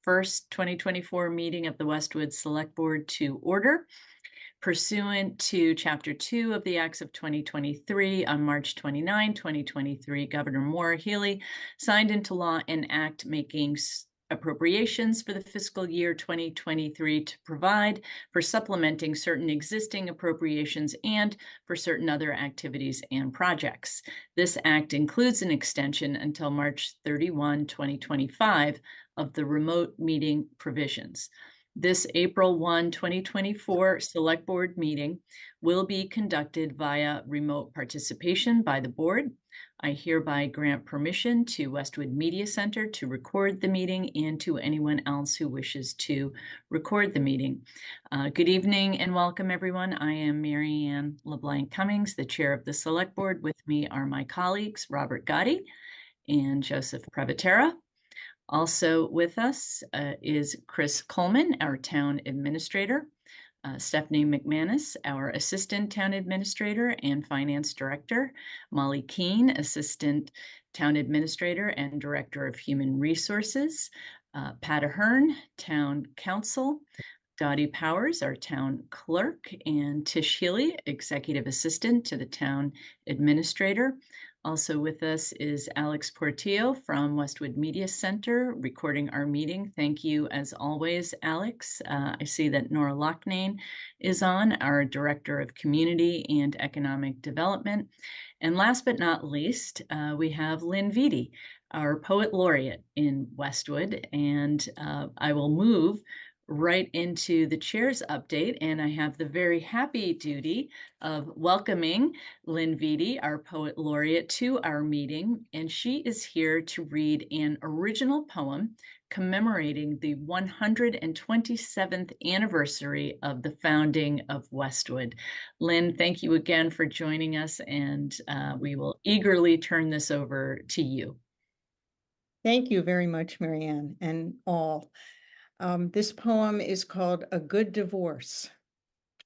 1st, 2024 meeting of the Westwood Select Board to order. Pursuant to Chapter 2 of the Acts of 2023, on March 29, 2023, Governor Hale signed into law an act making appropriations for the fiscal year 2023 to provide for supplementing certain existing appropriations and for certain other activities and projects. This act includes an extension until March 31, 2025 of the remote meeting provisions. This April 1, 2024 Select Board meeting will be conducted via remote participation by the board. I hereby grant permission to Westwood Media Center to record the meeting and to anyone else who wishes to record the meeting. Good evening and welcome, everyone. I am Mary Ann LeBlanc Cummings, the chair of the Select Board. With me are my colleagues, Robert Gotti and Joseph Previtera. Also with us is Chris Coleman, our town administrator, Stephanie McManus, our assistant town administrator and finance director, Molly Keene, assistant town administrator and director of human resources, Pat Ahern, town council, Dottie Powers, our town clerk, and Tish Healy, executive assistant to the town administrator. Also with us is Alex Portillo from Westwood Media Center, recording our meeting. Thank you, as always, Alex. I see that Nora Loughnane is on, our Director of Community and Economic Development. And last but not least, we have Lynne Viti, our Poet Laureate in Westwood. And I will move right into the chair's update, and I have the very happy duty of welcoming Lynne Viti, our Poet Laureate, to our meeting, and she is here to read an original poem commemorating the 127th anniversary of the founding of Westwood. Lynne, thank you again for joining us, and we will eagerly turn this over to you. Thank you very much, Mary Ann, and all. This poem is called A Good Divorce.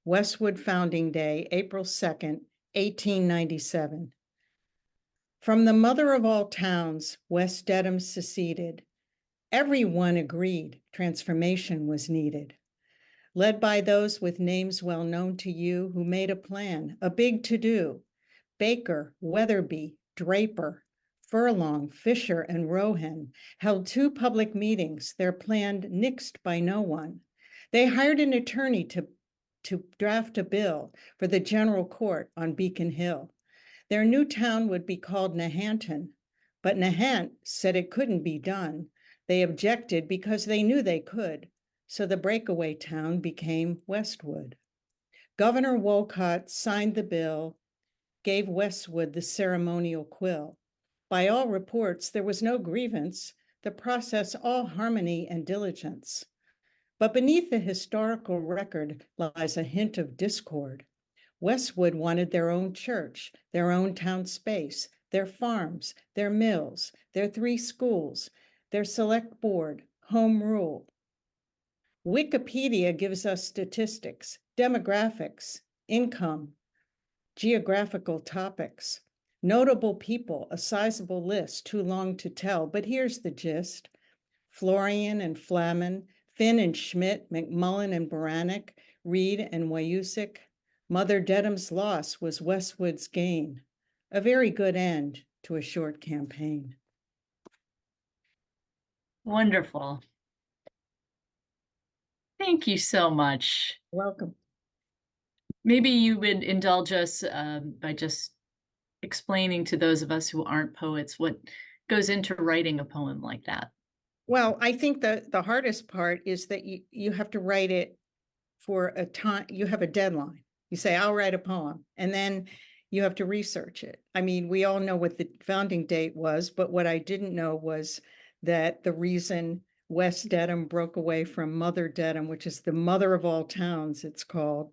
Westwood Founding Day, April 2nd, 1897. From the mother of all towns, West Dedham seceded. Everyone agreed transformation was needed. Led by those with names well known to you who made a plan, a big to-do. Baker, Weatherby, Draper, Furlong, Fisher, and Rohan held 2 public meetings, their plan nixed by no one. They hired an attorney to draft a bill for the general court on Beacon Hill. Their new town would be called Nahanton, but Nahant said it couldn't be done. They objected because they knew they could, so the breakaway town became Westwood. Governor Wolcott signed the bill, gave Westwood the ceremonial quill. By all reports, there was no grievance, the process all harmony and diligence. But beneath the historical record lies a hint of discord. Westwood wanted their own church, their own town space, their farms, their mills, their 3 schools, their select board, home rule. Wikipedia gives us statistics, demographics, income, geographical topics. Notable people, a sizable list, too long to tell, but here's the gist. Florian and Flamen, Finn and Schmidt, McMullen and Baranek, Reed and Wayusik. Mother Dedham's loss was Westwood's gain. A very good end to a short campaign. Wonderful. Thank you so much. Welcome. Maybe you would indulge us by just explaining to those of us who aren't poets what goes into writing a poem like that. Well, I think the hardest part is that you have to write it for a time. You have a deadline. You say, I'll write a poem, and then you have to research it. I mean, we all know what the founding date was, but what I didn't know was that the reason West Dedham broke away from Mother Dedham, which is the mother of all towns, it's called,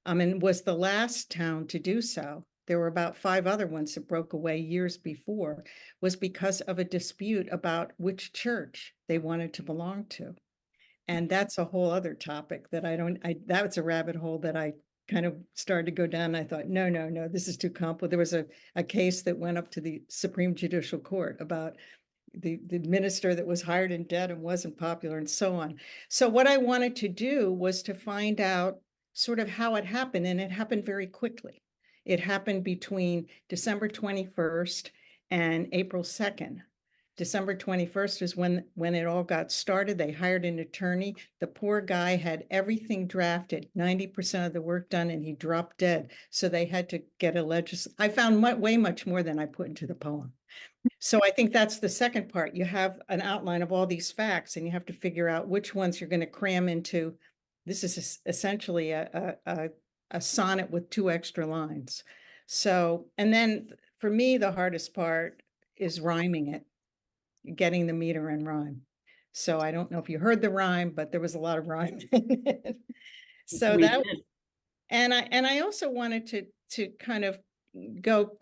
and was the last town to do so. There were about 5 other ones that broke away years before, was because of a dispute about which church they wanted to belong to. And that's a whole other topic that that's a rabbit hole that I kind of started to go down. I thought, no, this is too complicated. There was a case that went up to the Supreme Judicial Court about the minister that was hired and dead and wasn't popular and so on. So what I wanted to do was to find out sort of how it happened, and it happened very quickly. It happened between December 21st and April 2nd. December 21st is when it all got started. They hired an attorney. The poor guy had everything drafted, 90% of the work done, and he dropped dead. So they had to get I found way much more than I put into the poem. So I think that's the second part. You have an outline of all these facts, and you have to figure out which ones you're going to cram into. This is essentially a sonnet with 2 extra lines. So, and then for me, the hardest part is rhyming it, getting the meter and rhyme. So I don't know if you heard the rhyme, but there was a lot of rhyme in it. So We that, did. and I also wanted to kind of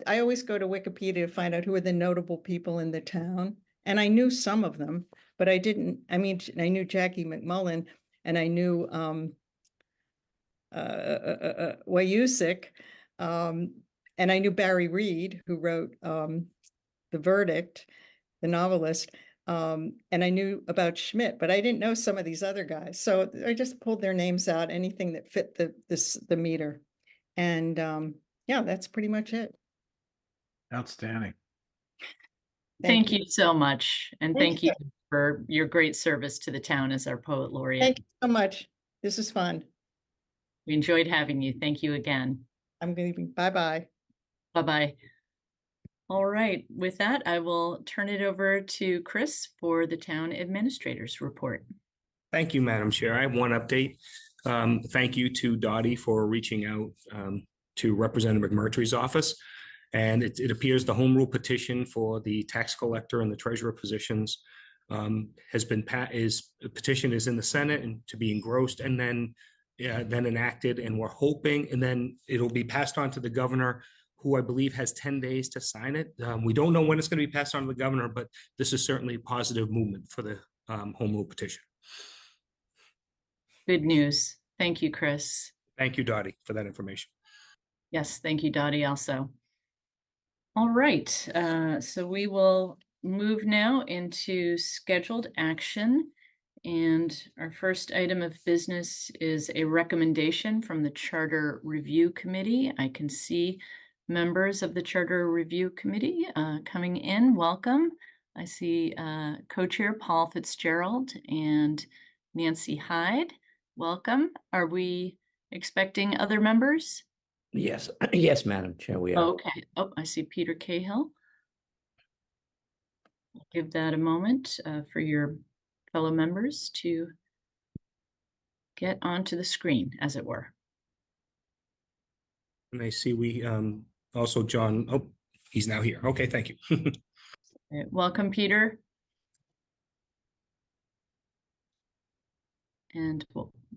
I always go to Wikipedia to find out who are the notable people in the town. And I knew some of them, but I didn't, I mean, I knew Jackie McMullen, and I knew Wayusik, and I knew Barry Reed, who wrote The Verdict, the novelist, and I knew about Schmidt, but I didn't know some of these other guys. So I just pulled their names out, anything that fit the meter. And yeah, that's pretty much it. Outstanding. Thank you so much. And Thank thank you for your great service to the town as our poet laureate. Thank you so much. This is fun. We enjoyed having you. Thank you again. I'm going to be, bye-bye. Bye-bye. All right. With that, I will turn it over to Chris for the town administrator's report. Thank you, Madam Chair. I have one update. Thank you to Dottie for reaching out to Representative McMurtry's office. And it appears the home rule petition for the tax collector and the treasurer positions has been the petition is in the Senate and to be engrossed and then enacted. And we're hoping, and then it'll be passed on to the governor, who I believe has 10 days to sign it. We don't know when it's going to be passed on to the governor, but this is certainly a positive movement for the home rule petition. Good news. Thank you, Chris. Thank you, Dottie, for that information. Yes, thank you, Dottie, also. All right, so we will move now into scheduled action. And our first item of business is a recommendation from the Charter Review Committee. I can see members of the Charter Review Committee coming in. Welcome. I see co-chair Paul Fitzgerald and Nancy Hyde. Welcome. Are we expecting other members? Yes, yes, Madam Chair, we are. Okay. Oh, I see Peter Cahill. I'll give that a moment for your fellow members to get onto the screen, as it were. And I see we also John. Oh, he's now here. Okay, thank you. Right, welcome, Peter. And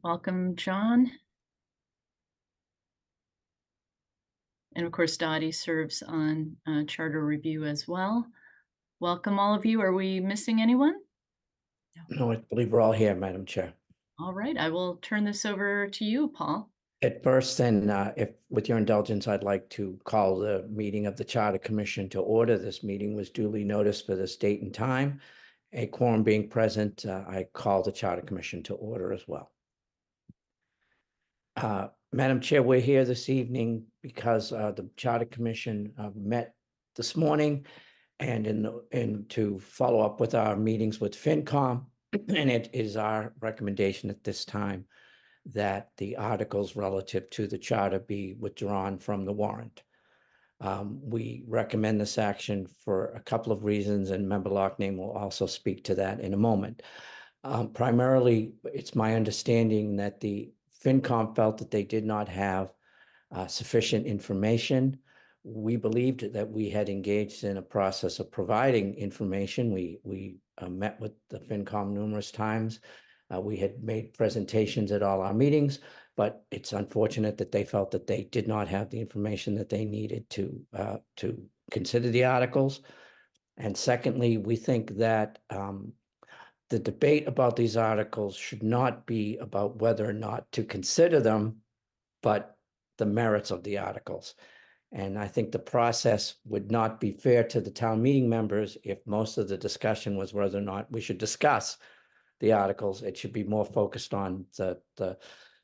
welcome, John. And of course, Dottie serves on Charter Review as well. Welcome, all of you. Are we missing anyone? No, I believe we're all here, Madam Chair. All right, I will turn this over to you, Paul. At first, then, if with your indulgence, I'd like to call the meeting of the Charter Commission to order. This meeting was duly noticed for this date and time. A quorum being present, I call the Charter Commission to order as well. Madam Chair, we're here this evening because the Charter Commission met this morning and to follow up with our meetings with FinCom. And it is our recommendation at this time that the articles relative to the charter be withdrawn from the warrant. We recommend this action for a couple of reasons, and Member Loughnane will also speak to that in a moment. Primarily, it's my understanding that the FinCom felt that they did not have sufficient information. We believed that we had engaged in a process of providing information. We met with the FinCom numerous times. We had made presentations at all our meetings, but it's unfortunate that they felt that they did not have the information that they needed to consider the articles. And secondly, we think that the debate about these articles should not be about whether or not to consider them, but the merits of the articles. And I think the process would not be fair to the town meeting members if most of the discussion was whether or not we should discuss the articles. It should be more focused on the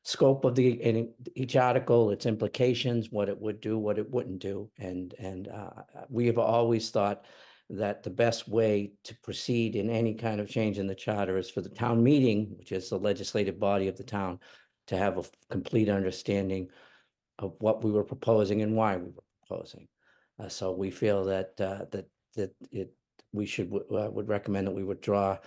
scope of each article, its implications, what it would do, what it wouldn't do. And we have always thought that the best way to proceed in any kind of change in the charter is for the town meeting, which is the legislative body of the town, to have a complete understanding of what we were proposing and why we were proposing. So we feel that we would recommend that we withdraw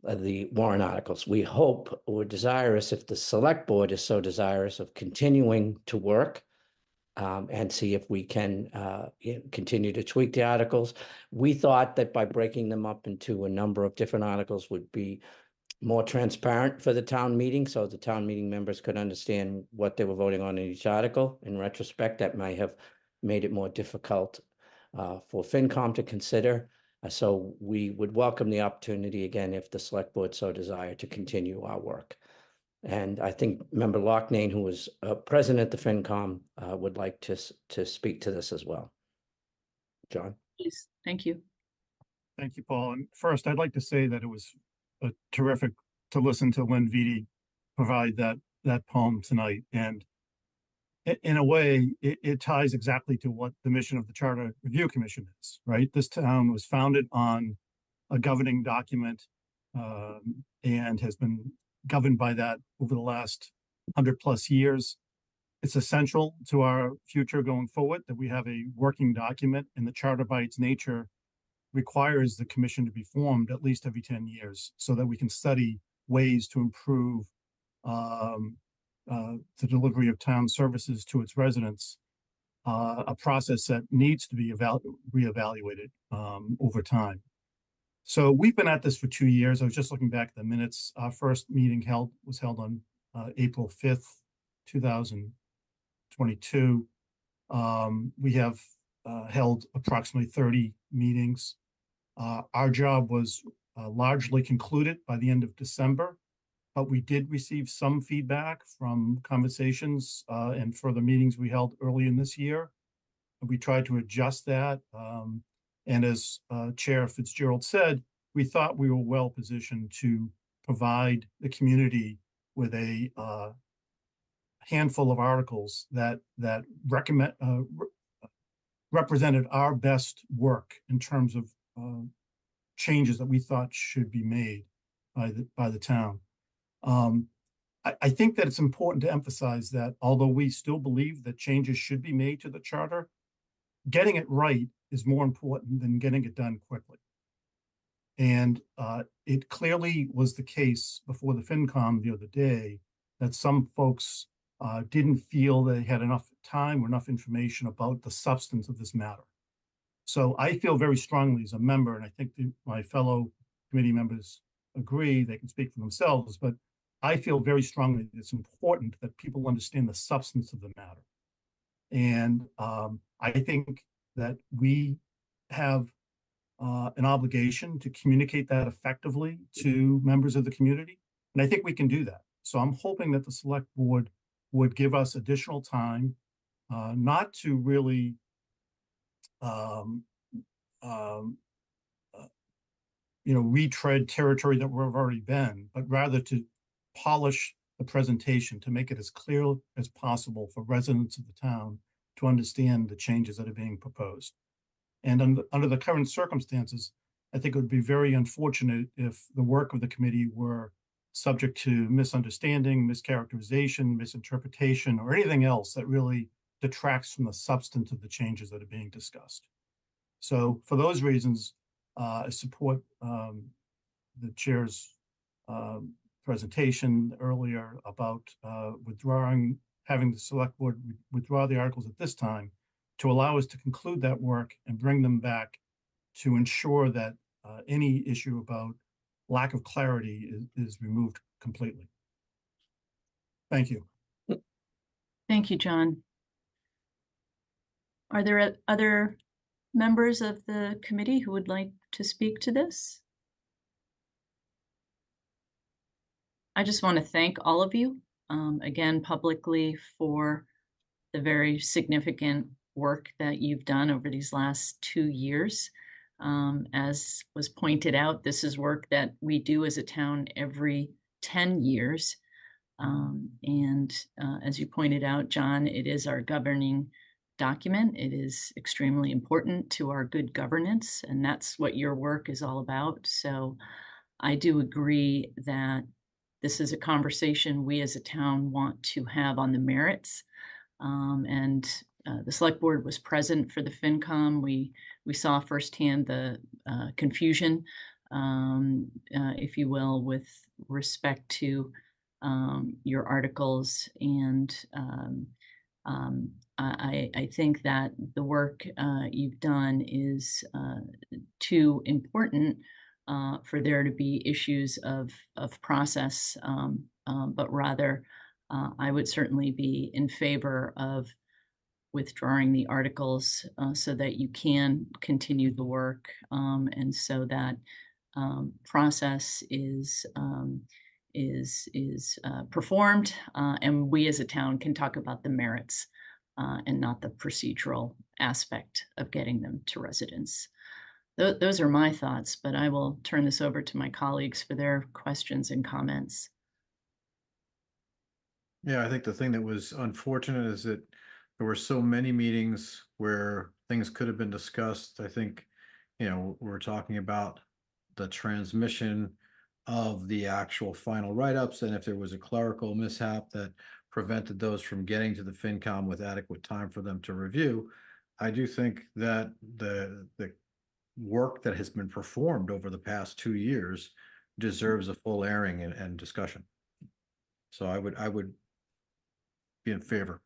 the warrant articles. We hope, we're desirous, if the select board is so desirous, of continuing to work and see if we can continue to tweak the articles. We thought that by breaking them up into a number of different articles would be more transparent for the town meeting, so the town meeting members could understand what they were voting on in each article. In retrospect, that might have made it more difficult for FinCom to consider. So we would welcome the opportunity again, if the select board so desire, to continue our work. And I think Member Loughnane, who was present at the FinCom, would like to speak to this as well. John? Please, thank you. Thank you, Paul. And first, I'd like to say that it was terrific to listen to Lynne Viti provide that poem tonight. And in a way, it ties exactly to what the mission of the Charter Review Commission is, right? This town was founded on a governing document and has been governed by that over the last 100+ years. It's essential to our future going forward that we have a working document, and the Charter by its nature requires the commission to be formed at least every 10 years so that we can study ways to improve the delivery of town services to its residents, a process that needs to be reevaluated over time. So we've been at this for 2 years. I was just looking back at the minutes. Our first meeting was held on April 5th, 2022. We have held approximately 30 meetings. Our job was largely concluded by the end of December, but we did receive some feedback from conversations and further meetings we held early in this year. We tried to adjust that. And as Chair Fitzgerald said, we thought we were well positioned to provide the community with a handful of articles that represented our best work in terms of changes that we thought should be made by the town. I think that it's important to emphasize that although we still believe that changes should be made to the charter, getting it right is more important than getting it done quickly. And it clearly was the case before the FinCom the other day that some folks didn't feel they had enough time or enough information about the substance of this matter. So I feel very strongly as a member, and I think my fellow committee members agree, they can speak for themselves, but I feel very strongly that it's important that people understand the substance of the matter. And I think that we have an obligation to communicate that effectively to members of the community. And I think we can do that. So I'm hoping that the select board would give us additional time, not to really retread territory that we've already been, but rather to polish the presentation to make it as clear as possible for residents of the town to understand the changes that are being proposed. And under the current circumstances, I think it would be very unfortunate if the work of the committee were subject to misunderstanding, mischaracterization, misinterpretation, or anything else that really detracts from the substance of the changes that are being discussed. So for those reasons, I support the chair's presentation earlier about having the select board withdraw the articles at this time to allow us to conclude that work and bring them back to ensure that any issue about lack of clarity is removed completely. Thank you. Thank you, John. Are there other members of the committee who would like to speak to this? I just want to thank all of you again publicly for the very significant work that you've done over these last 2 years. As was pointed out, this is work that we do as a town every 10 years. As you pointed out, John, it is our governing document. It is extremely important to our good governance, and that's what your work is all about. So I do agree that this is a conversation we as a town want to have on the merits. The select board was present for the FinCom. We saw firsthand the confusion, if you will, with respect to your articles. And I think that the work you've done is too important for there to be issues of process, but rather I would certainly be in favor of withdrawing the articles so that you can continue the work, and so that process is performed, and we as a town can talk about the merits and not the procedural aspect of getting them to residents. Those are my thoughts, but I will turn this over to my colleagues for their questions and comments. Yeah, I think the thing that was unfortunate is that there were so many meetings where things could have been discussed. I think, we're talking about the transmission of the actual final write-ups, and if there was a clerical mishap that prevented those from getting to the FinCom with adequate time for them to review. I do think that the work that has been performed over the past 2 years deserves a full airing and discussion. So I would be in favor.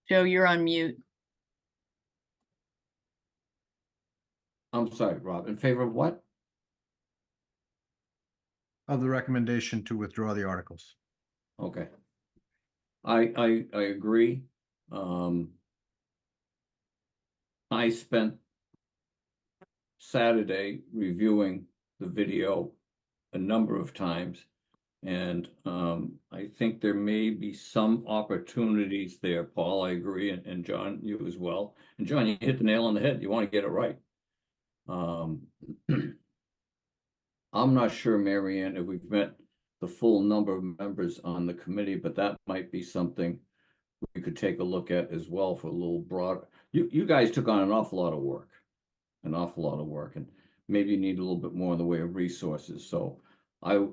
Joe, you're on mute. I'm sorry, Rob, in favor of what? Of the recommendation to withdraw the articles. Okay. I agree. I spent Saturday reviewing the video a number of times, and I think there may be some opportunities there, Paul. I agree, and John, you as well. And John, you hit the nail on the head. You want to get it right. I'm not sure, Marianne, if we've met the full number of members on the committee, but that might be something we could take a look at as well for a little broader. You guys took on an awful lot of work, and maybe you need a little bit more in the way of resources. So I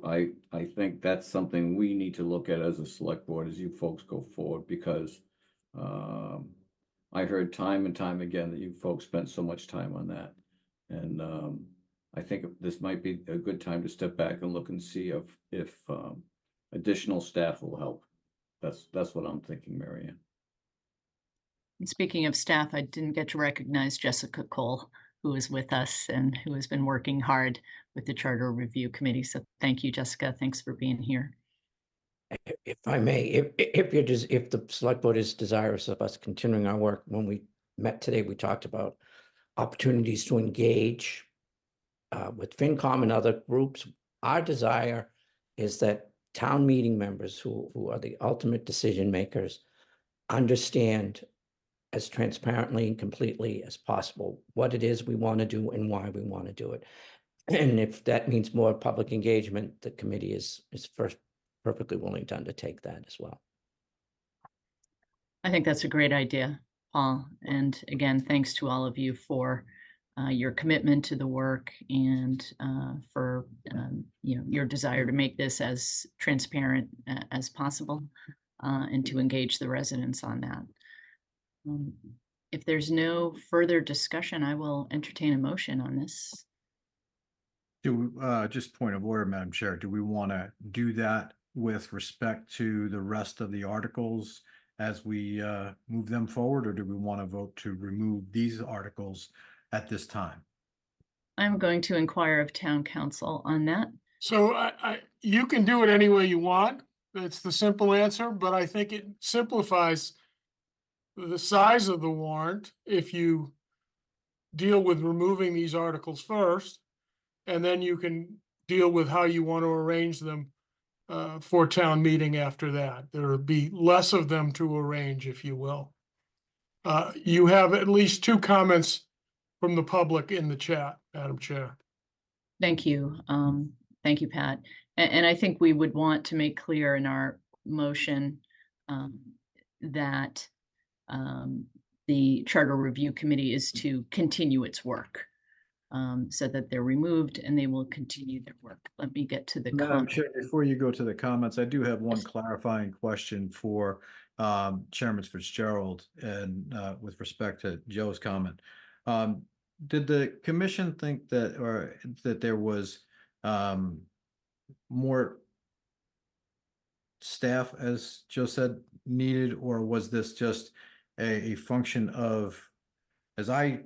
think that's something we need to look at as a select board as you folks go forward, because I heard time and time again that you folks spent so much time on that. And I think this might be a good time to step back and look and see if additional staff will help. That's what I'm thinking, Marianne. And speaking of staff, I didn't get to recognize Jessica Cole, who is with us and who has been working hard with the Charter Review Committee. So thank you, Jessica. Thanks for being here. If I may, if the select board is desirous of us continuing our work, when we met today, we talked about opportunities to engage with FinCom and other groups. Our desire is that town meeting members who are the ultimate decision makers understand as transparently and completely as possible what it is we want to do and why we want to do it. And if that means more public engagement, the committee is first perfectly willing to undertake that as well. I think that's a great idea, Paul. And again, thanks to all of you for your commitment to the work and for your desire to make this as transparent as possible and to engage the residents on that. If there's no further discussion, I will entertain a motion on this. Just point of order, Madam Chair, do we want to do that with respect to the rest of the articles as we move them forward, or do we want to vote to remove these articles at this time? I'm going to inquire of town council on that. So you can do it any way you want. That's the simple answer, but I think it simplifies the size of the warrant if you deal with removing these articles first, and then you can deal with how you want to arrange them for town meeting after that. There'll be less of them to arrange, if you will. You have at least 2 comments from the public in the chat, Madam Chair. Thank you. Thank you, Pat. And I think we would want to make clear in our motion that the Charter Review Committee is to continue its work, so that they're removed and they will continue their work. Let me get to the Madam comment. Chair, before you go to the comments, I do have one Yes. clarifying question for Chairman Fitzgerald and with respect to Joe's comment. Did the commission think that, or that there was more staff, as Joe said, needed, or was this just a function of, as I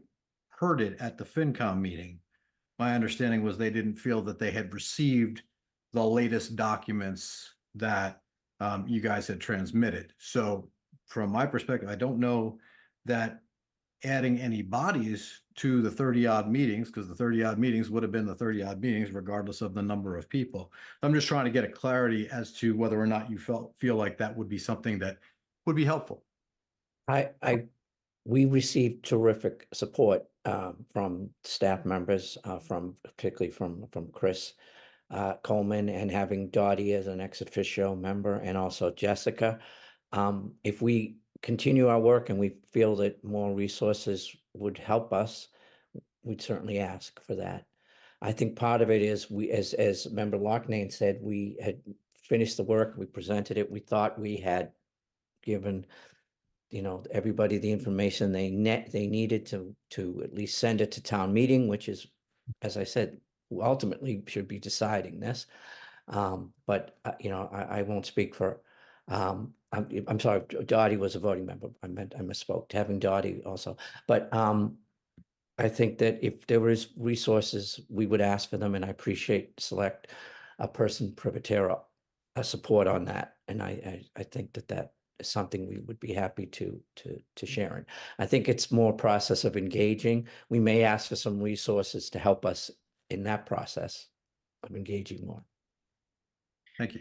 heard it at the FinCom meeting, my understanding was they didn't feel that they had received the latest documents that you guys had transmitted. So from my perspective, I don't know that adding any bodies to the 30-odd meetings, because the 30-odd meetings would have been the 30-odd meetings regardless of the number of people. I'm just trying to get a clarity as to whether or not you feel like that would be something that would be helpful. We received terrific support from staff members, particularly from Chris Coleman, and having Dottie as an ex officio member, and also Jessica. If we continue our work and we feel that more resources would help us, we'd certainly ask for that. I think part of it is we, as Member Loughnane said, we had finished the work, we presented it, we thought we had given everybody the information they needed to at least send it to town meeting, which is, as I said, ultimately should be deciding this. But I won't speak for. I'm sorry, Dottie was a voting member. I misspoke. Having Dottie also, but I think that if there was resources, we would ask for them, and I appreciate select a person privatera support on that, and I think that is something we would be happy to share in. I think it's more process of engaging. We may ask for some resources to help us in that process of engaging more. Thank you.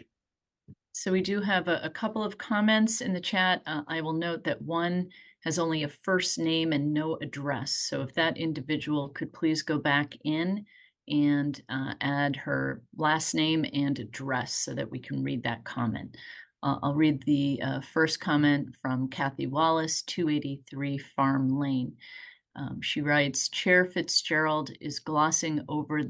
So we do have a couple of comments in the chat. I will note that one has only a first name and no address. So if that individual could please go back in and add her last name and address so that we can read that comment. I'll read the first comment from Kathy Wallace, 283 Farm Lane. She writes, Chair Fitzgerald is glossing over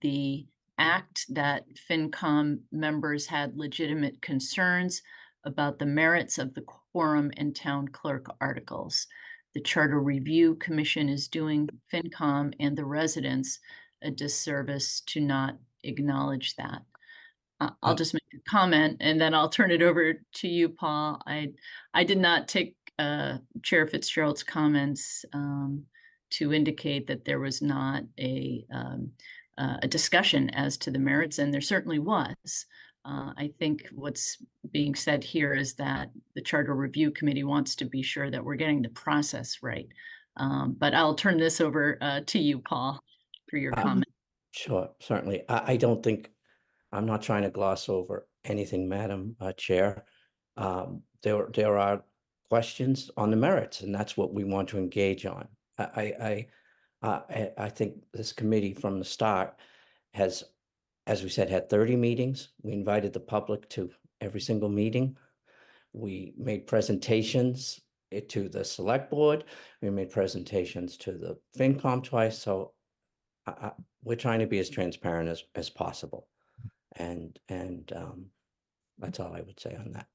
the act that FinCom members had legitimate concerns about the merits of the quorum and town clerk articles. The Charter Review Commission is doing FinCom and the residents a disservice to not acknowledge that. I'll just make a comment and then I'll turn it over to you, Paul. I did not take Chair Fitzgerald's comments to indicate that there was not a discussion as to the merits, and there certainly was. I think what's being said here is that the Charter Review Committee wants to be sure that we're getting the process right. But I'll turn this over to you, Paul, for your comment. Sure, certainly. I don't think, I'm not trying to gloss over anything, Madam Chair. There are questions on the merits, and that's what we want to engage on. I think this committee from the start has, as we said, had 30 meetings. We invited the public to every single meeting. We made presentations to the select board. We made presentations to the FinCom twice. So we're trying to be as transparent as possible. And that's all I would say on that.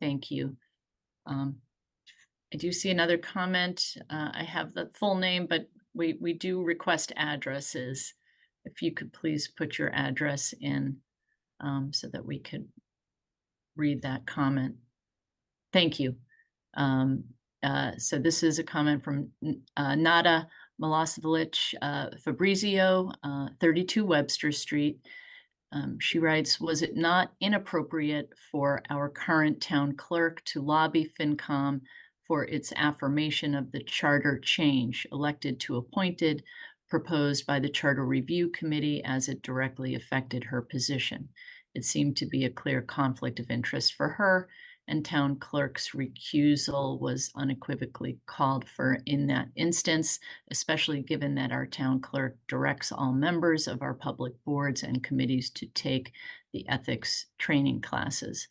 Thank you. I do see another comment. I have the full name, but we do request addresses. If you could please put your address in so that we could read that comment. Thank you. So this is a comment from Nada Milosevic Fabrizio, 32 Webster Street. She writes, was it not inappropriate for our current town clerk to lobby FinCom for its affirmation of the charter change, elected to appointed, proposed by the Charter Review Committee as it directly affected her position? It seemed to be a clear conflict of interest for her, and town clerk's recusal was unequivocally called for in that instance, especially given that our town clerk directs all members of our public boards and committees to take the ethics training classes.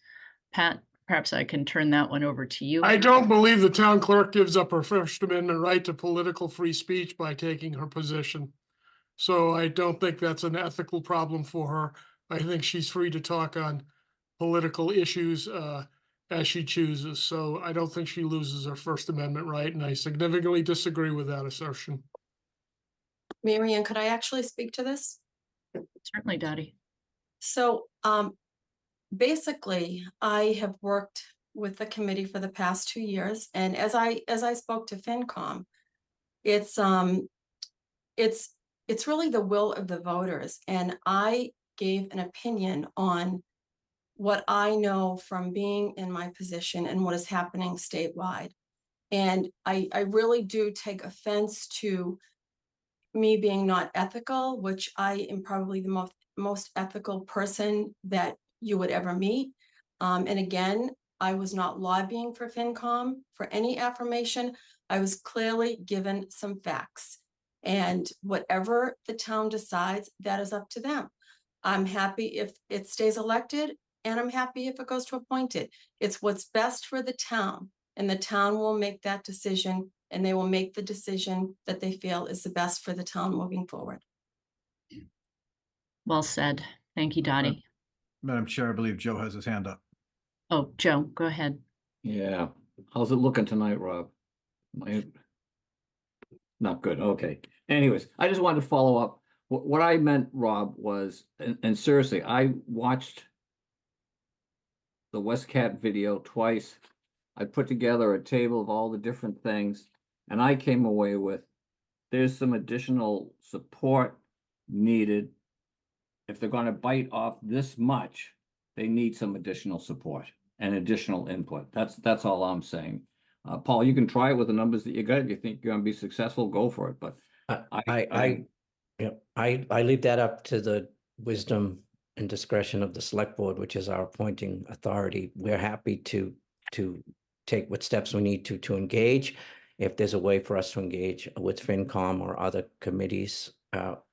Pat, perhaps I can turn that one over to you. I don't believe the town clerk gives up her First Amendment right to political free speech by taking her position. So I don't think that's an ethical problem for her. I think she's free to talk on political issues as she chooses. So I don't think she loses her First Amendment right, and I significantly disagree with that assertion. Mary Ann, could I actually speak to this? Certainly, Dottie. So basically, I have worked with the committee for the past 2 years, and as I spoke to FinCom, it's really the will of the voters, and I gave an opinion on what I know from being in my position and what is happening statewide. And I really do take offense to me being not ethical, which I am probably the most ethical person that you would ever meet. And again, I was not lobbying for FinCom for any affirmation. I was clearly given some facts. And whatever the town decides, that is up to them. I'm happy if it stays elected, and I'm happy if it goes to appointed. It's what's best for the town, and the town will make that decision, and they will make the decision that they feel is the best for the town moving forward. Well said. Thank you, Dottie. Madam Chair, I believe Joe has his hand up. Oh, Joe, go ahead. Yeah, how's it looking tonight, Rob? Not good, okay. Anyways, I just wanted to follow up. What I meant, Rob, was, and seriously, I watched the Westcat video twice. I put together a table of all the different things, and I came away with, there's some additional support needed. If they're going to bite off this much, they need some additional support and additional input. That's all I'm saying. Paul, you can try it with the numbers that you got. If you think you're going to be successful, go for it. But I leave that up to the wisdom and discretion of the select board, which is our appointing authority. We're happy to take what steps we need to engage. If there's a way for us to engage with FinCom or other committees,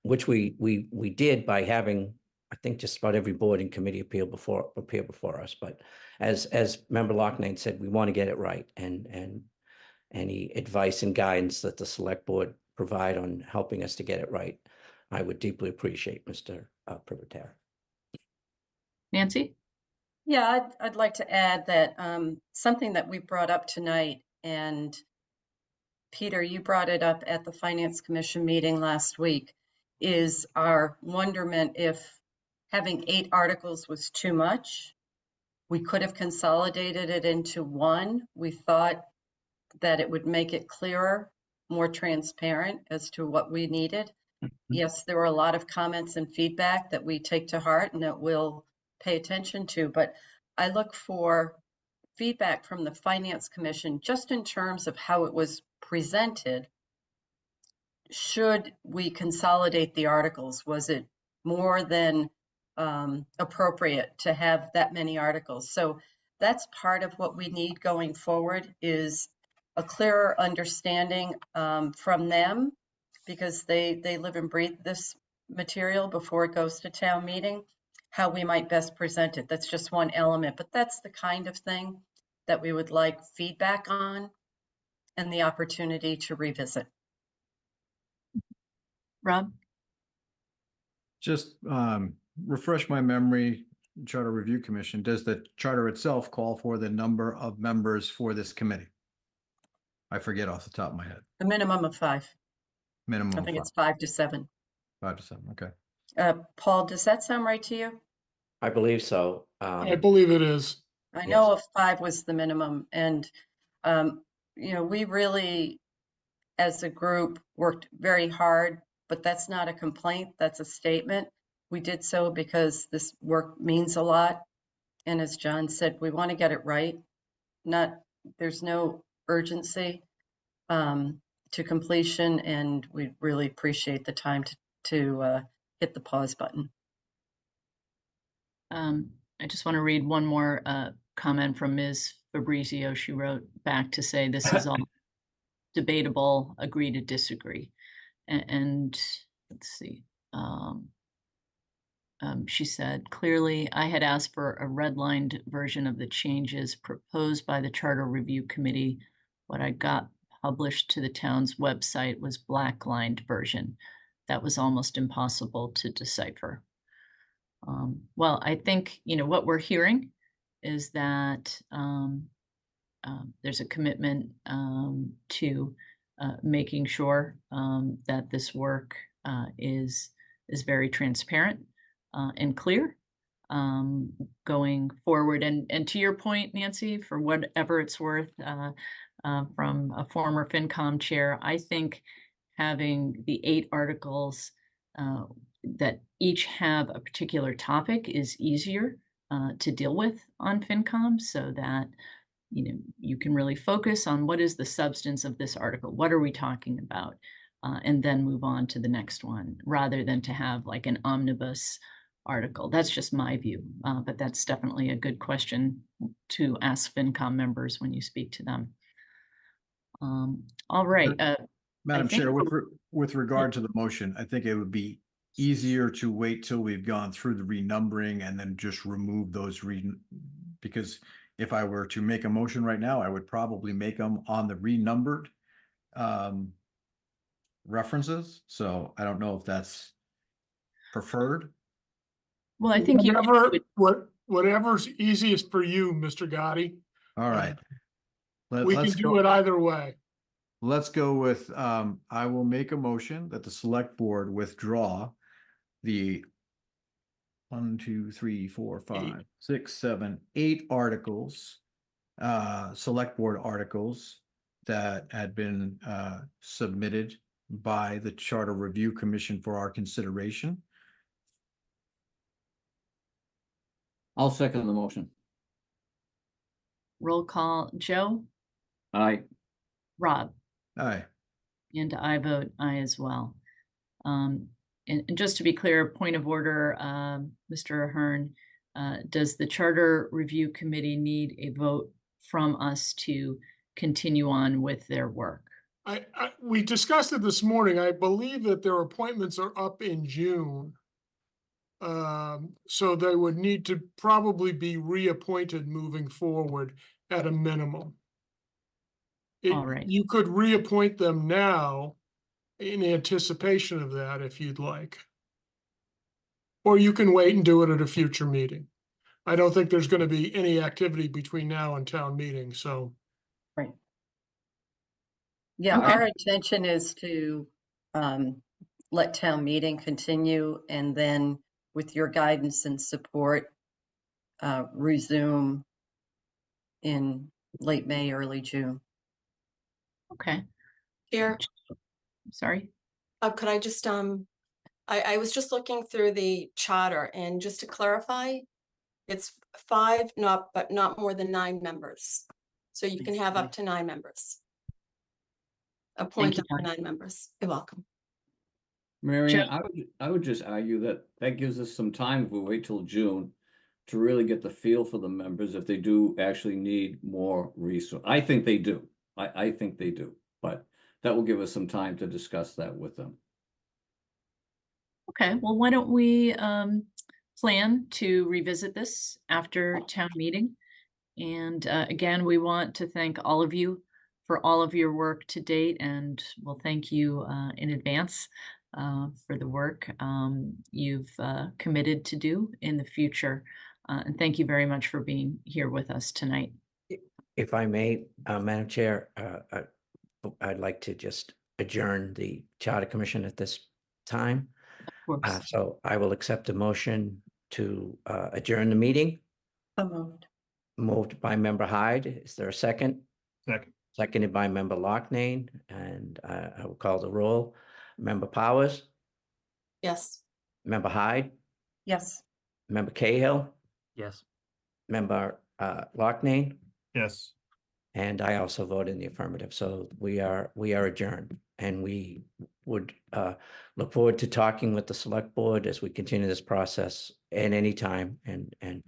which we did by having, I think, just about every board and committee appear before us. But as Member Loughnane said, we want to get it right, and any advice and guidance that the select board provide on helping us to get it right, I would deeply appreciate, Mr. Privatera. Nancy? Yeah, I'd like to add that something that we brought up tonight, and Peter, you brought it up at the Finance Commission meeting last week, is our wonderment if having 8 articles was too much. We could have consolidated it into one. We thought that it would make it clearer, more transparent as to what we needed. Yes, there were a lot of comments and feedback that we take to heart and that we'll pay attention to, but I look for feedback from the Finance Commission just in terms of how it was presented. Should we consolidate the articles? Was it more than appropriate to have that many articles? So that's part of what we need going forward, is a clearer understanding from them, because they live and breathe this material before it goes to town meeting, how we might best present it. That's just one element, but that's the kind of thing that we would like feedback on and the opportunity to revisit. Rob? Just refresh my memory, Charter Review Commission, does the charter itself call for the number of members for this committee? I forget off the top of my head. The minimum of 5. Minimum I of think 5. it's 5 to 7. 5 to 7, okay. Paul, does that sound right to you? I believe so. I believe it is. I know if 5 was the minimum, and we really, as a group, worked very hard, but that's not a complaint, that's a statement. We did so because this work means a lot, and as John said, we want to get it right. There's no urgency to completion, and we really appreciate the time to hit the pause button. I just want to read one more comment from Ms. Fabrizio. She wrote back to say this is all debatable, agree to disagree. And let's see. She said, clearly, I had asked for a redlined version of the changes proposed by the Charter Review Committee. What I got published to the town's website was black-lined version. That was almost impossible to decipher. Well, I think, what we're hearing is that there's a commitment to making sure that this work is very transparent and clear going forward. And to your point, Nancy, for whatever it's worth, from a former FinCom chair, I think having the 8 articles that each have a particular topic is easier to deal with on FinCom, so that you can really focus on what is the substance of this article, what are we talking about, and then move on to the next one, rather than to have like an omnibus article. That's just my view, but that's definitely a good question to ask FinCom members when you speak to them. All right. Madam Chair, with regard to the motion, I think it would be easier to wait till we've gone through the renumbering and then just remove those because if I were to make a motion right now, I would probably make them on the renumbered references. So I don't know if that's preferred. Well, I think whatever's easiest for you, Mr. Gotti. All right. We can do it either way. Let's go with, I will make a motion that the select board withdraw the 1, 2, 3, 4, 5, 6, 7, 8 articles, select board articles that had been submitted by the Charter Review Commission for our consideration. I'll second the motion. Roll call. Joe? Aye. Rob? Aye. And I vote aye as well. And just to be clear, point of order, Mr. Ahern, does the Charter Review Committee need a vote from us to continue on with their work? We discussed it this morning. I believe that their appointments are up in June. So they would need to probably be reappointed moving forward at a minimum. All right. You could reappoint them now in anticipation of that if you'd like. Or you can wait and do it at a future meeting. I don't think there's going to be any activity between now and town meeting, so. Right. Yeah, Okay. our intention is to let town meeting continue, and then with your guidance and support, resume in late May, early June. Okay. Chair, Sorry. could I just, I was just looking through the charter, and just to clarify, it's 5, but not more than 9 members. So you can have up to 9 members. Appoint up to 9 members. You're welcome. Marianne, I would just argue that gives us some time if we wait till June to really get the feel for the members if they do actually need more resource. I think they do. I think they do, but that will give us some time to discuss that with them. Okay, well, why don't we plan to revisit this after town meeting? And again, we want to thank all of you for all of your work to date, and we'll thank you in advance for the work you've committed to do in the future. And thank you very much for being here with us tonight. If I may, Madam Chair, I'd like to just adjourn the Charter Commission at this time. Of course. So I will accept a motion to adjourn the meeting. So moved. Moved by Member Hyde. Is there a second? Second. Seconded by Member Loughnane, and I will call the roll. Member Powers, Yes. Member Hyde, Yes. Member Cahill, Yes. Member Loughnane, Yes. and I also vote in the affirmative. So we are adjourned, and we would look forward to talking with the select board as we continue this process at any time and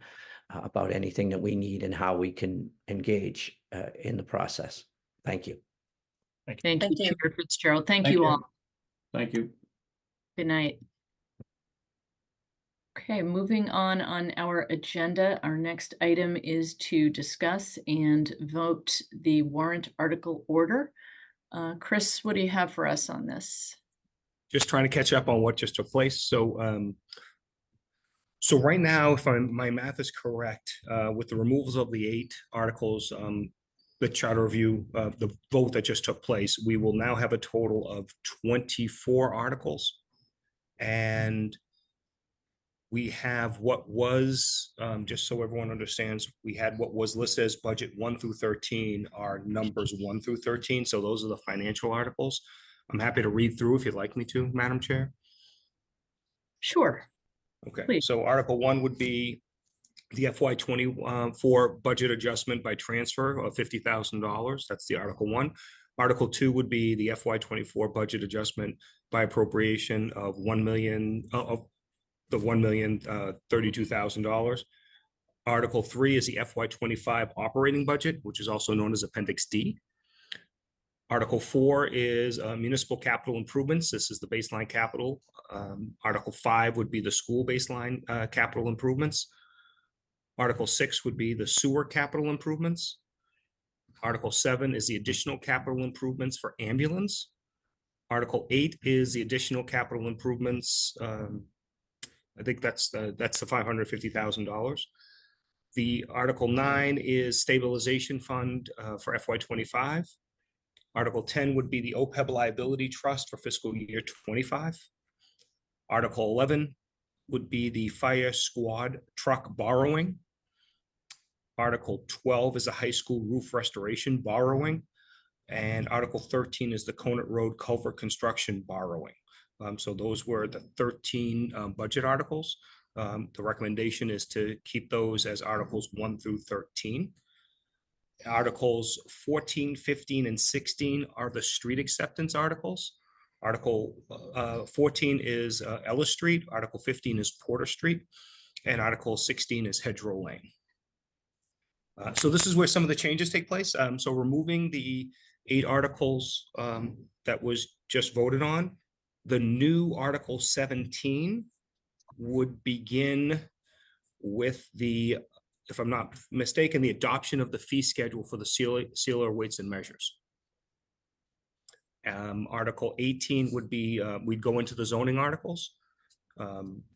about anything that we need and how we can engage in the process. Thank you. Thank Thank you, you. Chair Fitzgerald. Thank Thank you you. all. Thank you. Good night. Okay, moving on our agenda, our next item is to discuss and vote the warrant article order. Chris, what do you have for us on this? Just trying to catch up on what just took place. So right now, if my math is correct, with the removals of the 8 articles, the charter review, the vote that just took place, we will now have a total of 24 articles. And we have what was, just so everyone understands, we had what was listed as budget 1 through 13 are numbers 1 through 13. So those are the financial articles. I'm happy to read through if you'd like me to, Madam Chair. Sure. Okay, Please. so Article 1 would be the FY24 budget adjustment by transfer of $50,000. That's the Article 1. Article 2 would be the FY24 budget adjustment by appropriation of $1,032,000. Article 3 is the FY25 operating budget, which is also known as Appendix D. Article 4 is municipal capital improvements. This is the baseline capital. Article 5 would be the school baseline capital improvements. Article 6 would be the sewer capital improvements. Article 7 is the additional capital improvements for ambulance. Article 8 is the additional capital improvements. I think that's the $550,000. The Article 9 is stabilization fund for FY25. Article 10 would be the OPEB liability trust for fiscal year 25. Article 11 would be the fire squad truck borrowing. Article 12 is a high school roof restoration borrowing. And Article 13 is the Conant Road culvert construction borrowing. So those were the 13 budget articles. The recommendation is to keep those as Articles 1 through 13. Articles 14, 15, and 16 are the street acceptance articles. Article 14 is Ellis Street. Article 15 is Porter Street. And Article 16 is Hedgerow Lane. So this is where some of the changes take place. So removing the 8 articles that was just voted on, the new Article 17 would begin with the, if I'm not mistaken, the adoption of the fee schedule for the sealer weights and measures. Article 18 would be, we'd go into the zoning articles.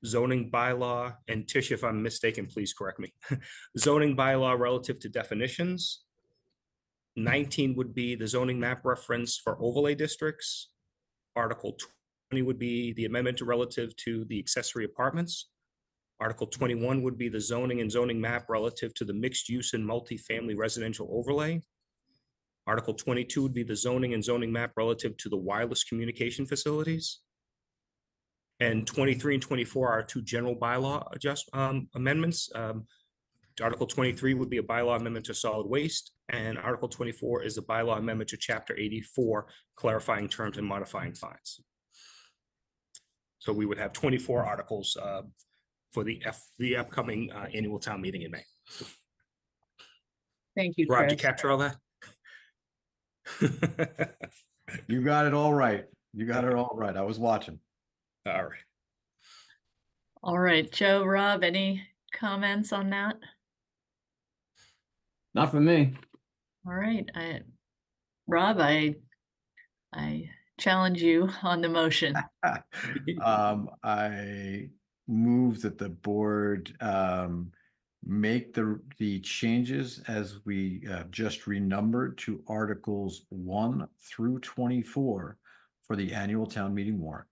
Zoning bylaw, and Tish, if I'm mistaken, please correct me. Zoning bylaw relative to definitions. 19 would be the zoning map reference for overlay districts. Article 20 would be the amendment relative to the accessory apartments. Article 21 would be the zoning and zoning map relative to the mixed use and multifamily residential overlay. Article 22 would be the zoning and zoning map relative to the wireless communication facilities. And 23 and 24 are 2 general bylaw amendments. Article 23 would be a bylaw amendment to solid waste, and Article 24 is a bylaw amendment to Chapter 84, clarifying terms and modifying fines. So we would have 24 articles for the upcoming annual town meeting in May. Thank you, Rob, Chris. did you capture all that? You got it all right. You got it all right. I was watching. All right. All right, Joe, Rob, any comments on that? Not for me. All right, Rob, I challenge you on the motion. I move that the board make the changes as we just renumbered to Articles 1 through 24 for the annual town meeting warrant.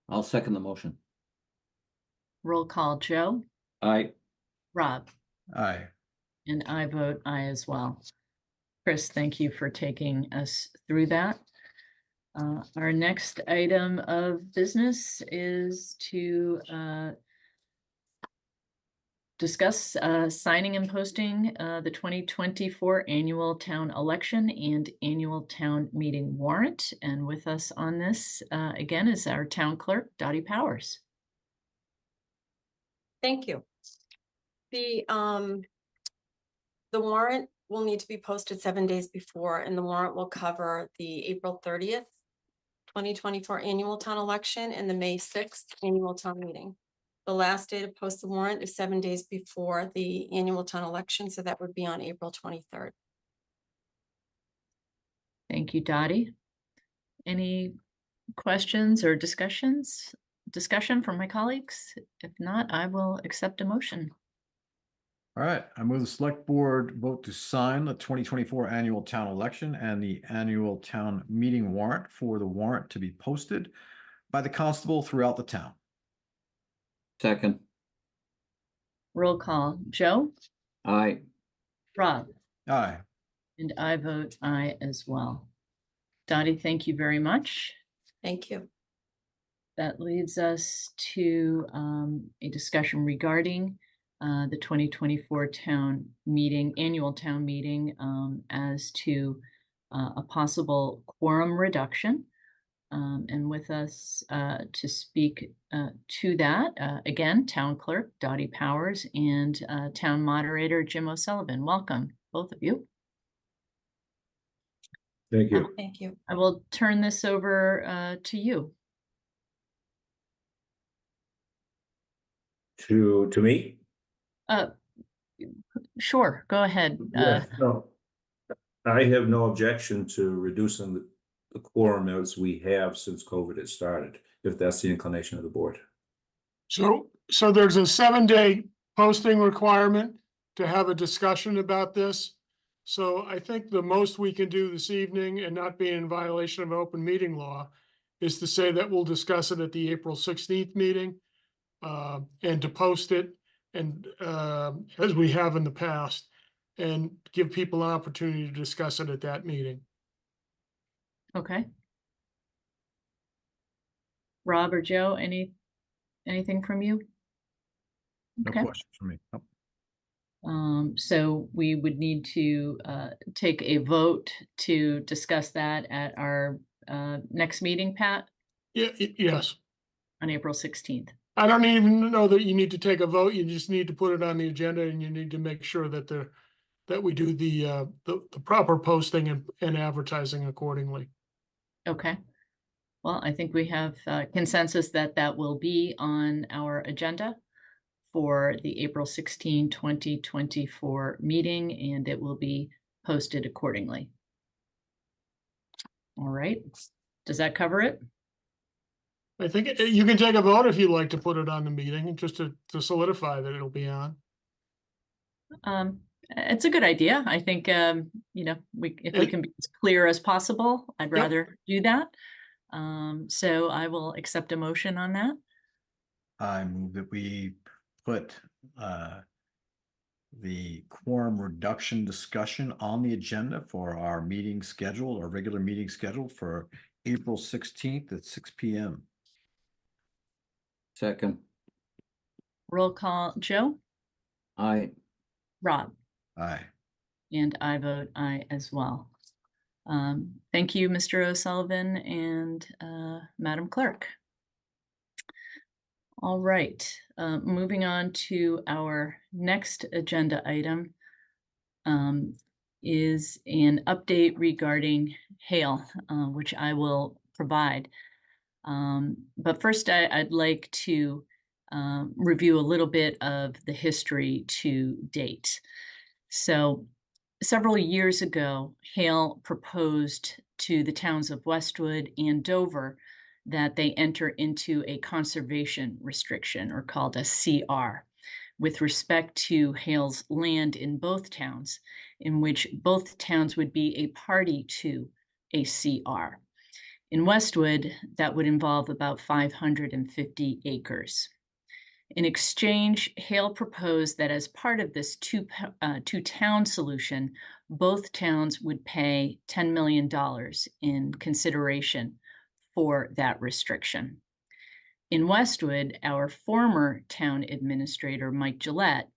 I'll second the motion. Roll call, Joe, Aye. Rob, Aye. and I vote aye as well. Chris, thank you for taking us through that. Our next item of business is to discuss signing and posting the 2024 annual town election and annual town meeting warrant. And with us on this again is our town clerk, Dottie Powers. Thank you. The warrant will need to be posted 7 days before, and the warrant will cover the April 30th, 2024 annual town election and the May 6th annual town meeting. The last day to post the warrant is 7 days before the annual town election, so that would be on April 23rd. Thank you, Dottie. Any questions or discussion from my colleagues? If not, I will accept a motion. All right, I move the select board vote to sign the 2024 annual town election and the annual town meeting warrant for the warrant to be posted by the constable throughout the town. Second. Roll call. Joe? Aye. Rob? Aye. And I vote aye as well. Dottie, thank you very much. Thank you. That leads us to a discussion regarding the 2024 town meeting, annual town meeting, as to a possible quorum reduction. And with us to speak to that, again, Town Clerk Dottie Powers and Town Moderator Jim O'Sullivan. Welcome, both of you. Thank you. Thank you. I will turn this over to you. To me? Sure, go ahead. Yeah, no, I have no objection to reducing the quorum as we have since COVID has started, if that's the inclination of the board. So there's a 7-day posting requirement to have a discussion about this. So I think the most we can do this evening, and not be in violation of open meeting law, is to say that we'll discuss it at the April 16th meeting, and to post it and as we have in the past, and give people an opportunity to discuss it at that meeting. Okay. Rob or Joe, anything from you? No questions for me. Nope. So we would need to take a vote to discuss that at our next meeting, Pat? Yeah, yes. On April 16th. I don't even know that you need to take a vote. You just need to put it on the agenda, and you need to make sure that that we do the proper posting and advertising accordingly. Okay. Well, I think we have consensus that that will be on our agenda for the April 16, 2024 meeting, and it will be posted accordingly. All right. Does that cover it? I think you can take a vote if you'd like to put it on the meeting, just to solidify that it'll be on. It's a good idea. I think, you know, if we can be as clear as possible, I'd rather do that. So I will accept a motion on that. I move that we put the quorum reduction discussion on the agenda for our meeting schedule, our regular meeting schedule for April 16th at 6 p.m. Second. Roll call. Joe? Aye. Rob? Aye. And I vote aye as well. Thank you, Mr. O'Sullivan and Madam Clerk. All right, moving on to our next agenda item is an update regarding Hale, which I will provide. But first, I'd like to review a little bit of the history to date. So several years ago, Hale proposed to the towns of Westwood and Dover that they enter into a conservation restriction, or called a CR, with respect to Hale's land in both towns, in which both towns would be a party to a CR. In Westwood, that would involve about 550 acres. In exchange, Hale proposed that as part of this two-town solution, both towns would pay $10 million in consideration for that restriction. In Westwood, our former town administrator, Mike Gillette,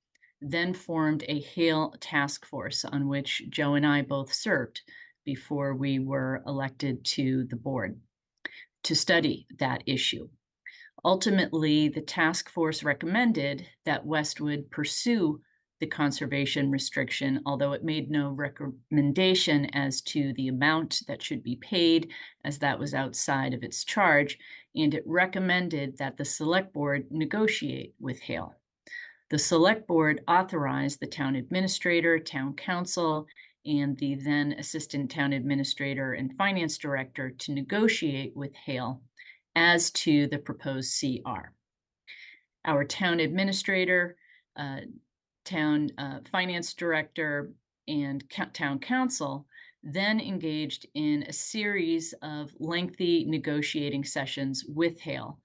then formed a Hale task force on which Joe and I both served before we were elected to the board to study that issue. Ultimately, the task force recommended that Westwood pursue the conservation restriction, although it made no recommendation as to the amount that should be paid, as that was outside of its charge, and it recommended that the select board negotiate with Hale. The select board authorized the town administrator, town council, and the then assistant town administrator and finance director to negotiate with Hale as to the proposed CR. Our town administrator, town finance director, and town council then engaged in a series of lengthy negotiating sessions with Hale,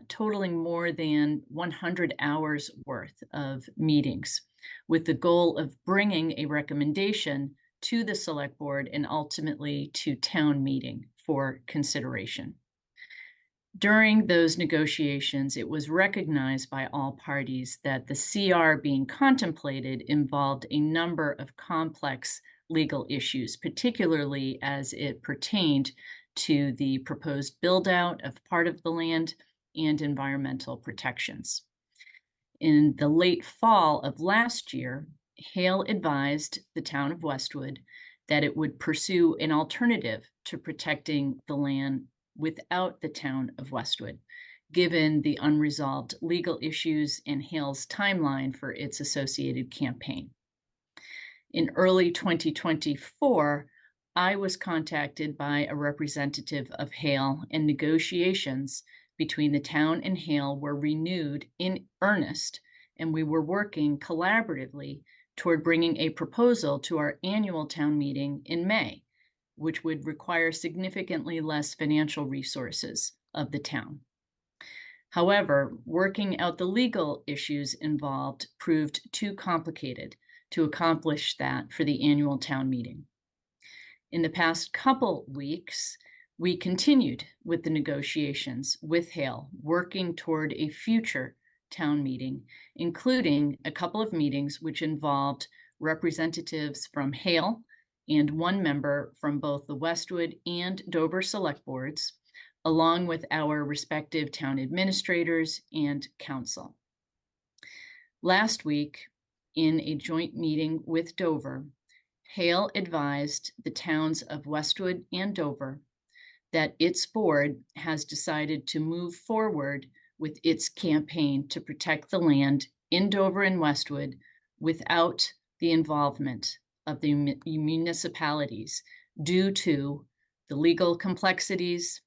totaling more than 100 hours worth of meetings, with the goal of bringing a recommendation to the select board and ultimately to town meeting for consideration. During those negotiations, it was recognized by all parties that the CR being contemplated involved a number of complex legal issues, particularly as it pertained to the proposed build-out of part of the land and environmental protections. In the late fall of last year, Hale advised the town of Westwood that it would pursue an alternative to protecting the land without the town of Westwood, given the unresolved legal issues and Hale's timeline for its associated campaign. In early 2024, I was contacted by a representative of Hale, and negotiations between the town and Hale were renewed in earnest, and we were working collaboratively toward bringing a proposal to our annual town meeting in May, which would require significantly less financial resources of the town. However, working out the legal issues involved proved too complicated to accomplish that for the annual town meeting. In the past couple weeks, we continued with the negotiations with Hale, working toward a future town meeting, including a couple of meetings which involved representatives from Hale and one member from both the Westwood and Dover select boards, along with our respective town administrators and council. Last week, in a joint meeting with Dover, Hale advised the towns of Westwood and Dover that its board has decided to move forward with its campaign to protect the land in Dover and Westwood without the involvement of the municipalities due to the legal complexities,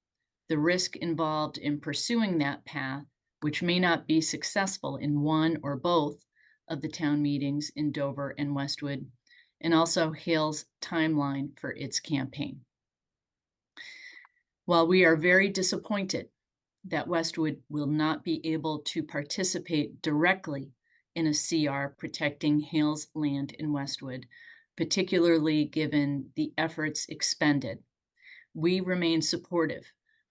the risk involved in pursuing that path, which may not be successful in one or both of the town meetings in Dover and Westwood, and also Hale's timeline for its campaign. While we are very disappointed that Westwood will not be able to participate directly in a CR protecting Hale's land in Westwood, particularly given the efforts expended, we remain supportive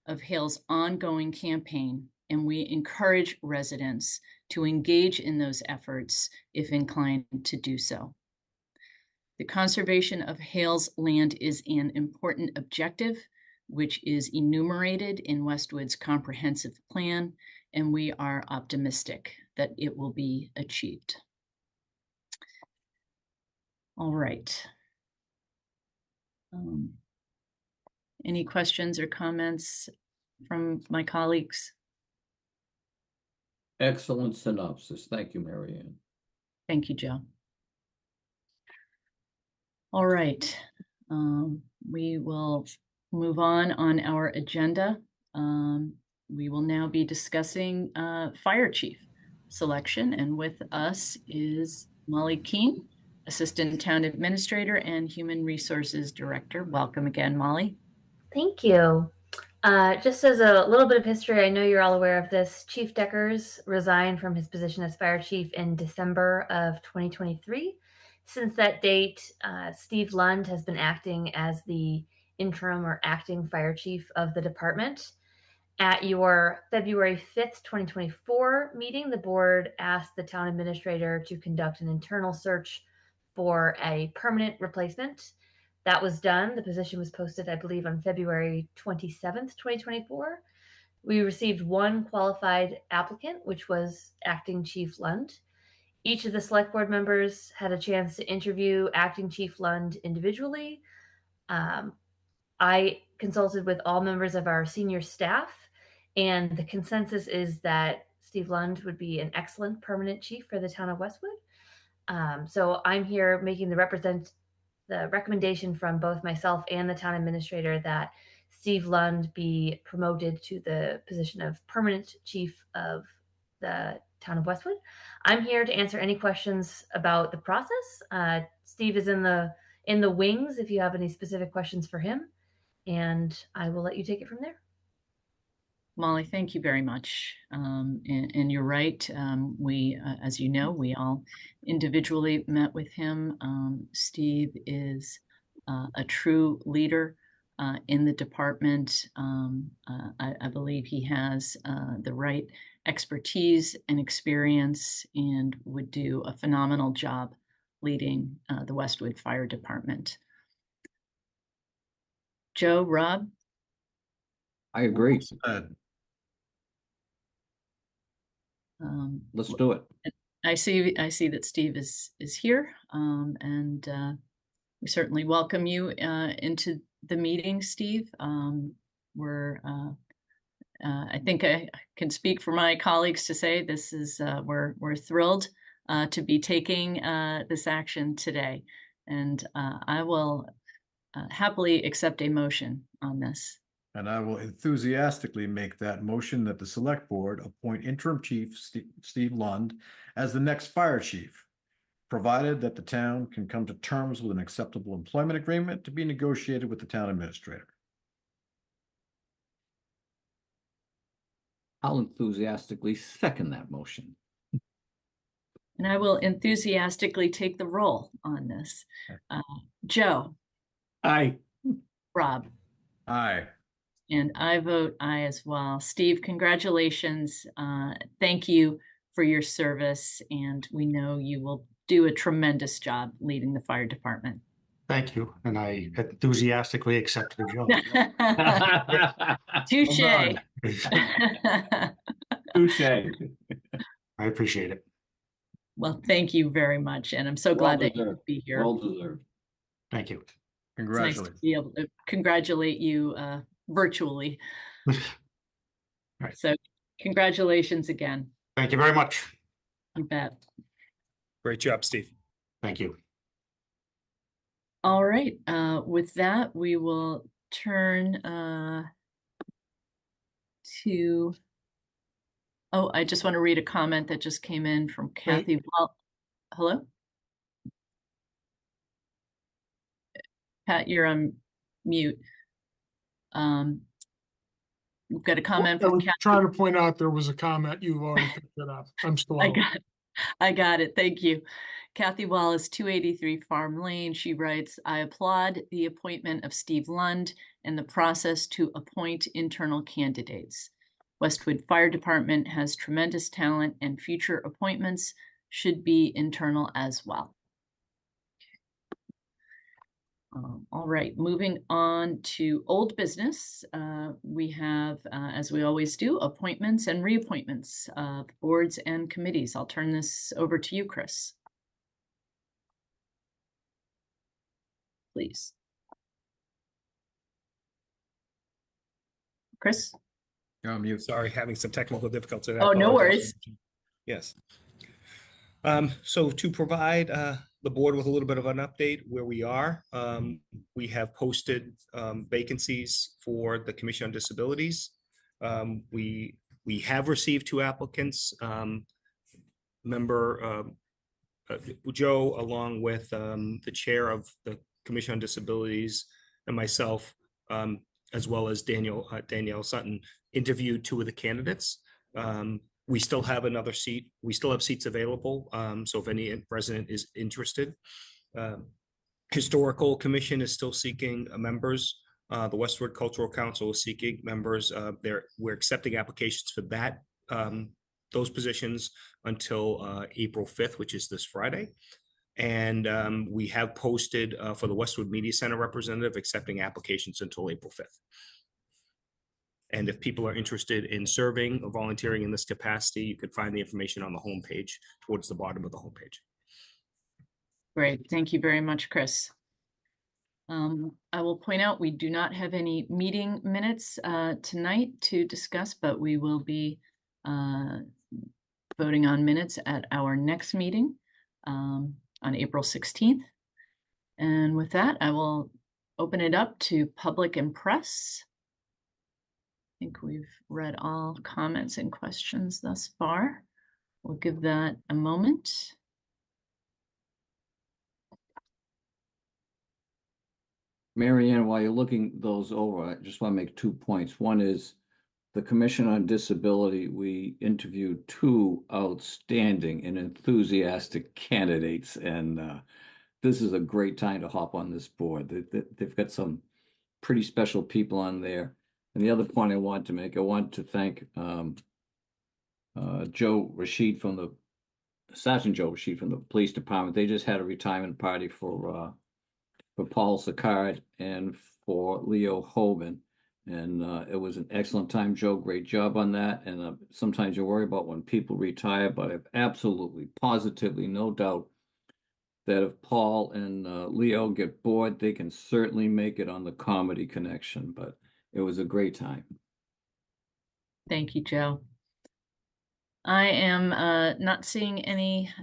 of Hale's ongoing campaign, and we encourage residents to engage in those efforts if inclined to do so. The conservation of Hale's land is an important objective, which is enumerated in Westwood's comprehensive plan, and we are optimistic that it will be achieved. All right. Any questions or comments from my colleagues? Excellent synopsis. Thank you, Mary Ann. Thank you, Joe. All right. We will move on our agenda. We will now be discussing fire chief selection, and with us is Molly Keene, Assistant Town Administrator and Human Resources Director. Welcome again, Molly. Thank you. Just as a little bit of history, I know you're all aware of this. Chief Deckers resigned from his position as fire chief in December of 2023. Since that date, Steve Lund has been acting as the interim or acting fire chief of the department. At your February 5th, 2024 meeting, the board asked the town administrator to conduct an internal search for a permanent replacement. That was done. The position was posted, I believe, on February 27th, 2024. We received one qualified applicant, which was Acting Chief Lund. Each of the select board members had a chance to interview Acting Chief Lund individually. I consulted with all members of our senior staff, and the consensus is that Steve Lund would be an excellent permanent chief for the town of Westwood. So I'm here making the recommendation from both myself and the town administrator that Steve Lund be promoted to the position of permanent chief of the town of Westwood. I'm here to answer any questions about the process. Steve is in the wings if you have any specific questions for him, and I will let you take it from there. Molly, thank you very much. And you're right. We, as you know, we all individually met with him. Steve is a true leader in the department. I believe he has the right expertise and experience and would do a phenomenal job leading the Westwood Fire Department. Joe, Rob? I agree. Let's do it. I see that Steve is here, and we certainly welcome you into the meeting, Steve. I think I can speak for my colleagues to say this is we're thrilled to be taking this action today, and I will happily accept a motion on this. And I will enthusiastically make that motion that the select board appoint interim chief Steve Lund as the next fire chief, provided that the town can come to terms with an acceptable employment agreement to be negotiated with the town administrator. I'll enthusiastically second that motion. And I will enthusiastically take the roll on this. Joe? Aye. Rob? Aye. And I vote aye as well. Steve, congratulations. Thank you for your service, and we know you will do a tremendous job leading the fire department. Thank you, and I enthusiastically accept the job. Touche. Touche. I appreciate it. Well, thank you very much, and I'm so glad that you could be here. Well deserved. Thank you. Congratulations. It's nice to be able to congratulate you virtually. Right. So congratulations again. Thank you very much. You bet. Great job, Steve. Thank you. All right. With that, we will turn to. Oh, I just want to read a comment that just came in from Kathy. Well, hello? Pat, you're on mute. We've got a comment from Kathy. Trying to point out there was a comment. You've already picked it up. I'm slow. I got it. Thank you. Kathy Wallace, 283 Farm Lane. She writes, I applaud the appointment of Steve Lund and the process to appoint internal candidates. Westwood Fire Department has tremendous talent, and future appointments should be internal as well. All right, moving on to old business. We have, as we always do, appointments and reappointments of boards and committees. I'll turn this over to you, Chris. Please. Chris? You're on mute. Sorry, having some technical difficulties. Oh, no worries. Yes. So to provide the board with a little bit of an update where we are, we have posted vacancies for the Commission on Disabilities. We have received 2 applicants. Member Joe, along with the chair of the Commission on Disabilities, and myself, as well as Danielle Sutton, interviewed 2 of the candidates. We still have another seat. We still have seats available. So if any resident is interested, Historical Commission is still seeking members. The Westwood Cultural Council is seeking members. We're accepting applications for that, those positions until April 5th, which is this Friday. And we have posted for the Westwood Media Center representative, accepting applications until April 5th. And if people are interested in serving or volunteering in this capacity, you could find the information on the homepage towards the bottom of the homepage. Great. Thank you very much, Chris. I will point out we do not have any meeting minutes tonight to discuss, but we will be voting on minutes at our next meeting on April 16th. And with that, I will open it up to public and press. I think we've read all comments and questions thus far. We'll give that a moment. Marianne, while you're looking those over, I just want to make 2 points. One is the Commission on Disability. We interviewed 2 outstanding and enthusiastic candidates, and this is a great time to hop on this board. They've got some pretty special people on there. And the other point I want to make, I want to thank Joe Rashid Sergeant Joe Rashid from the police department. They just had a retirement party for Paul Sicard and for Leo Hoban. And it was an excellent time, Joe. Great job on that. And sometimes you worry about when people retire, but I've absolutely, positively, no doubt that if Paul and Leo get bored, they can certainly make it on the Comedy Connection. But it was a great time. Thank you, Joe. I am not seeing any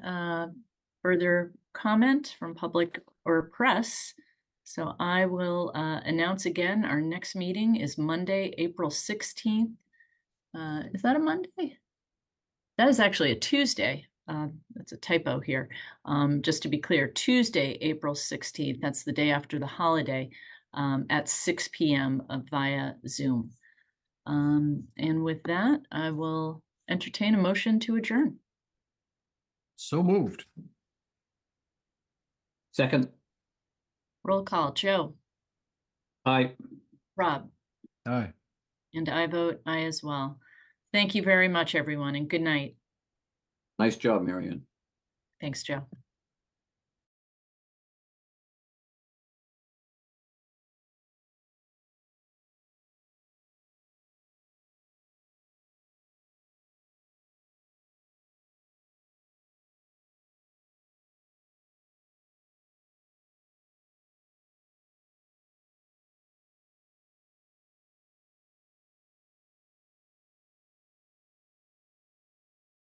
further comment from public or press. So I will announce again, our next meeting is Monday, April 16th. Is that a Monday? That is actually a Tuesday. That's a typo here. Just to be clear, Tuesday, April 16th, that's the day after the holiday, at 6 p.m. Via Zoom. And with that, I will entertain a motion to adjourn. So moved. Second. Roll call. Joe. Aye. Rob. Aye. And I vote aye as well. Thank you very much, everyone, and good night. Nice job, Marianne. Thanks, Joe.